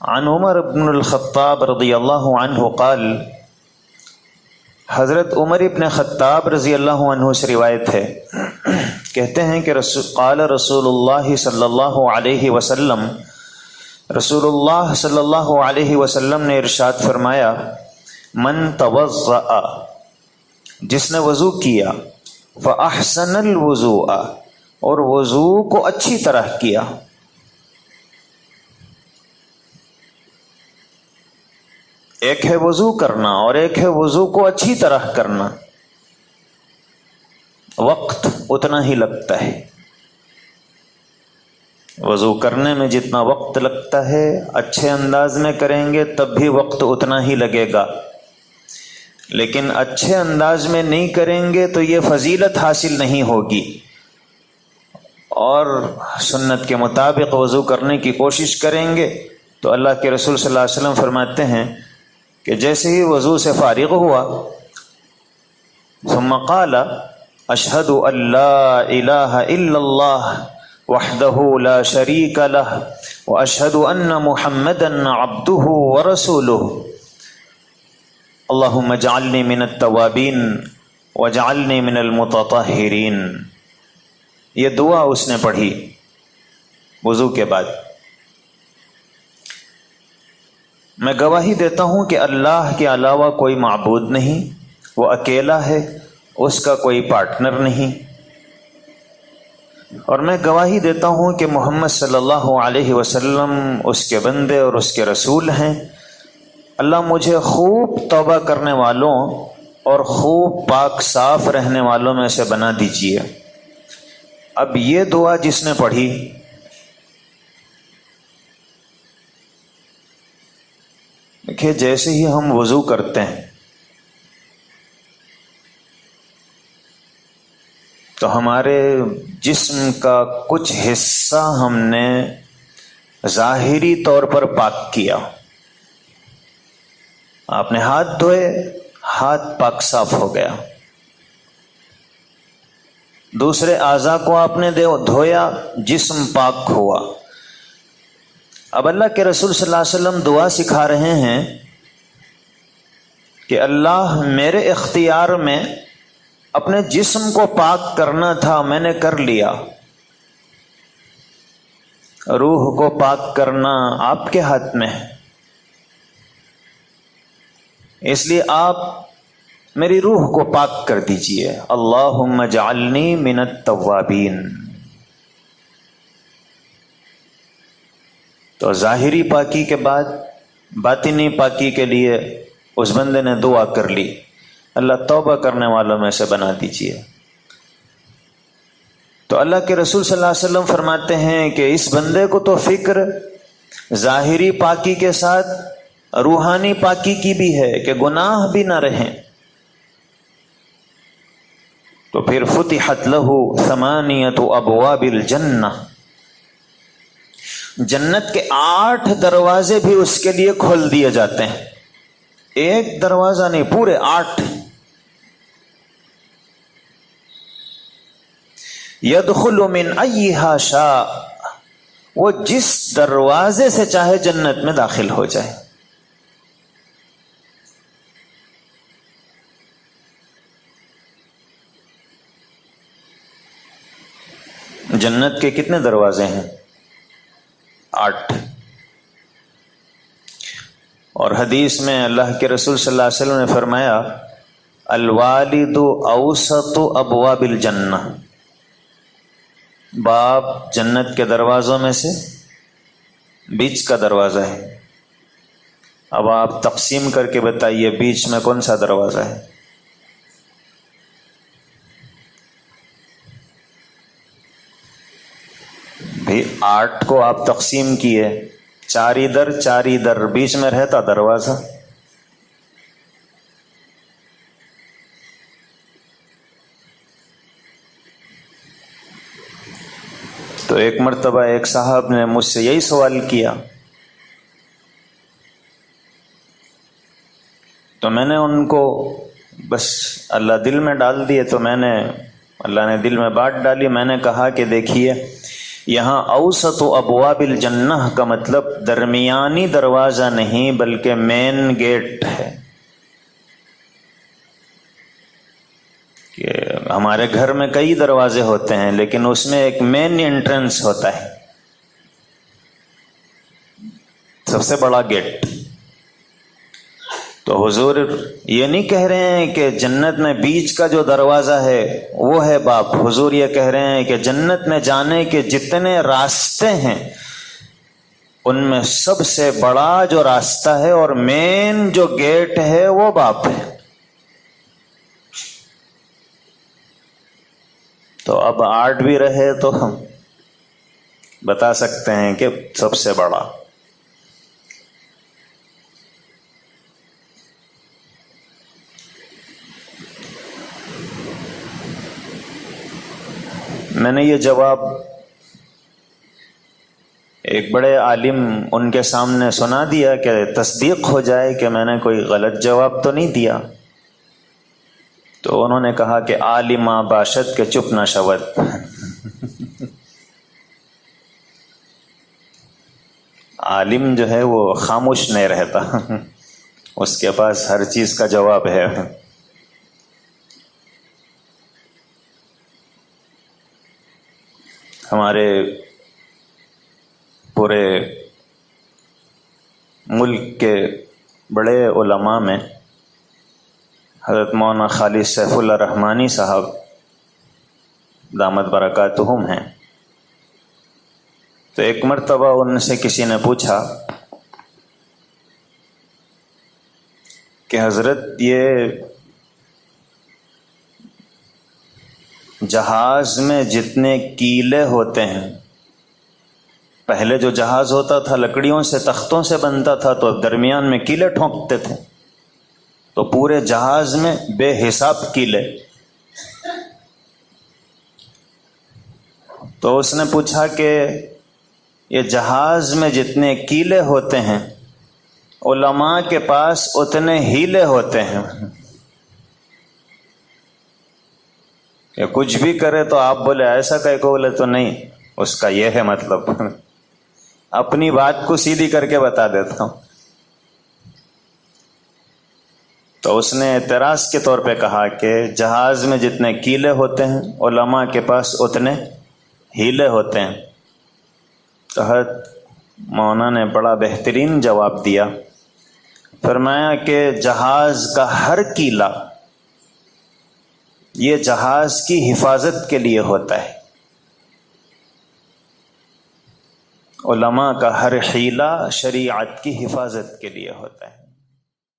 عن عمر بن الخطاب رضی اللہ عنہ قال، حضرت عمر ابن خطاب رضی اللہ عنہ سے روایت ہے، کہتے ہیں کہ قال رسول اللہ صلی اللہ علیہ وسلم، رسول اللہ صلی اللہ علیہ وسلم نے ارشاد فرمایا، من توضأ، جس نے وضو کیا، فاحسن الوضوء، اور وضو کو اچھی طرح کیا، ایک ہے وضو کرنا اور ایک ہے وضو کو اچھی طرح کرنا، وقت اتنا ہی لگتا ہے، وضو کرنے میں جتنا وقت لگتا ہے اچھے انداز میں کریں گے تب بھی وقت اتنا ہی لگے گا، لیکن اچھے انداز میں نہیں کریں گے تو یہ فضیلت حاصل نہیں ہوگی، اور سنت کے مطابق وضو کرنے کی کوشش کریں گے تو اللہ کے رسول صلی اللہ علیہ وسلم فرماتے ہیں کہ جیسے ہی وضو سے فارغ ہوا، ثم قال اشہد ان لا الہ الا اللہ وحدہ لا شریک لہ واشہد ان محمدا عبدہ ورسولہ اللہم اجعلنی من التوابین واجعلنی من المتطہرین۔ یہ دعا اس نے پڑھی وضو کے بعد۔ میں گواہی دیتا ہوں کہ اللہ کے علاوہ کوئی معبود نہیں، وہ اکیلا ہے، اس کا کوئی پارٹنر نہیں، اور میں گواہی دیتا ہوں کہ محمد صلی اللہ علیہ وسلم اس کے بندے اور اس کے رسول ہیں۔ اللہ مجھے خوب توبہ کرنے والوں اور خوب پاک صاف رہنے والوں میں سے بنا دیجیے۔ اب یہ دعا جس نے پڑھی، دیکھیے جیسے ہی ہم وضو کرتے ہیں تو ہمارے جسم کا کچھ حصہ ہم نے ظاہری طور پر پاک کیا۔ آپ نے ہاتھ دھوئے، ہاتھ پاک صاف ہو گیا، دوسرے اعضاء کو آپ نے دھویا، جسم پاک ہوا۔ اب اللہ کے رسول صلی اللہ علیہ وسلم دعا سکھا رہے ہیں کہ اللہ میرے اختیار میں اپنے جسم کو پاک کرنا تھا، میں نے کر لیا، روح کو پاک کرنا آپ کے ہاتھ میں ہے، اس لیے آپ میری روح کو پاک کر دیجئے۔ اللہم اجعلنی من التوابین۔ تو ظاہری پاکی کے بعد باطنی پاکی کے لیے اس بندے نے دعا کر لی، اللہ توبہ کرنے والوں میں سے بنا دیجئے۔ تو اللہ کے رسول صلی اللہ علیہ وسلم فرماتے ہیں کہ اس بندے کو تو فکر ظاہری پاکی کے ساتھ روحانی پاکی کی بھی ہے کہ گناہ بھی نہ رہیں، تو پھر فتحت لہ ثمانیۃ ابواب الجنہ، جنت کے 8 دروازے بھی اس کے لیے کھول دیے جاتے ہیں، ایک دروازہ نہیں، پورے 8۔ یدخل من ایہا شاء، وہ جس دروازے سے چاہے جنت میں داخل ہو جائے۔ جنت کے کتنے دروازے ہیں؟ 8۔ اور حدیث میں اللہ کے رسول صلی اللہ علیہ وسلم نے فرمایا، الوالد اوسط ابواب الجنہ، باپ جنت کے دروازوں میں سے بیچ کا دروازہ ہے۔ اب آپ تقسیم کر کے بتائیے بیچ میں کون سا دروازہ ہے؟ بھی 8 کو آپ تقسیم کیے، 4 ادھر 4 ادھر، بیچ میں رہتا دروازہ۔ تو ایک مرتبہ ایک صاحب نے مجھ سے یہی سوال کیا، تو میں نے ان کو بس اللہ دل میں ڈال دیے، تو اللہ نے دل میں بات ڈالی۔ میں نے کہا کہ دیکھیے یہاں اوسط ابواب الجنہ کا مطلب درمیانی دروازہ نہیں بلکہ مین گیٹ ہے. کہ ہمارے گھر میں کئی دروازے ہوتے ہیں لیکن اس میں ایک مین انٹرنس ہوتا ہے، سب سے بڑا گیٹ. تو حضور یہ نہیں کہہ رہے ہیں کہ جنت میں بیچ کا جو دروازہ ہے وہ ہے باب. حضور یہ کہہ رہے ہیں کہ جنت میں جانے کے جتنے راستے ہیں ان میں سب سے بڑا جو راستہ ہے اور مین جو گیٹ ہے وہ باب ہے. تو اب آرٹ بھی رہے تو ہم بتا سکتے ہیں کہ سب سے بڑا. میں نے یہ جواب ایک بڑے عالم ان کے سامنے سنا دیا کہ تصدیق ہو جائے کہ میں نے کوئی غلط جواب تو نہیں دیا. تو انہوں نے کہا کہ عالم باشد کے چپ نہ شود. عالم جو ہے وہ خاموش نہیں رہتا، اس کے پاس ہر چیز کا جواب ہے. ہمارے پورے ملک کے بڑے علماء میں حضرت مولانا خالد سیف اللہ رحمانی صاحب دامت برکاتہم ہیں. تو ایک مرتبہ ان سے کسی نے پوچھا کہ حضرت یہ جہاز میں جتنے کیلے ہوتے ہیں، پہلے جو جہاز ہوتا تھا لکڑیوں سے تختوں سے بنتا تھا تو درمیان میں کیلے ٹھونکتے تھے، تو پورے جہاز میں بے حساب کیلے. تو اس نے پوچھا کہ یہ جہاز میں جتنے کیلے ہوتے ہیں علماء کے پاس اتنے ہیلے ہوتے ہیں کہ کچھ بھی کرے تو آپ بولے ایسا کہ بولے تو نہیں، اس کا یہ ہے مطلب. اپنی بات کو سیدھی کر کے بتا دیتا ہوں. تو اس نے اعتراض کے طور پہ کہا کہ جہاز میں جتنے کیلے ہوتے ہیں علماء کے پاس اتنے ہیلے ہوتے ہیں. تو حضرت مولانا نے بڑا بہترین جواب دیا، فرمایا کہ جہاز کا ہر کیلا یہ جہاز کی حفاظت کے لیے ہوتا ہے، علماء کا ہر حیلہ شریعت کی حفاظت کے لیے ہوتا ہے.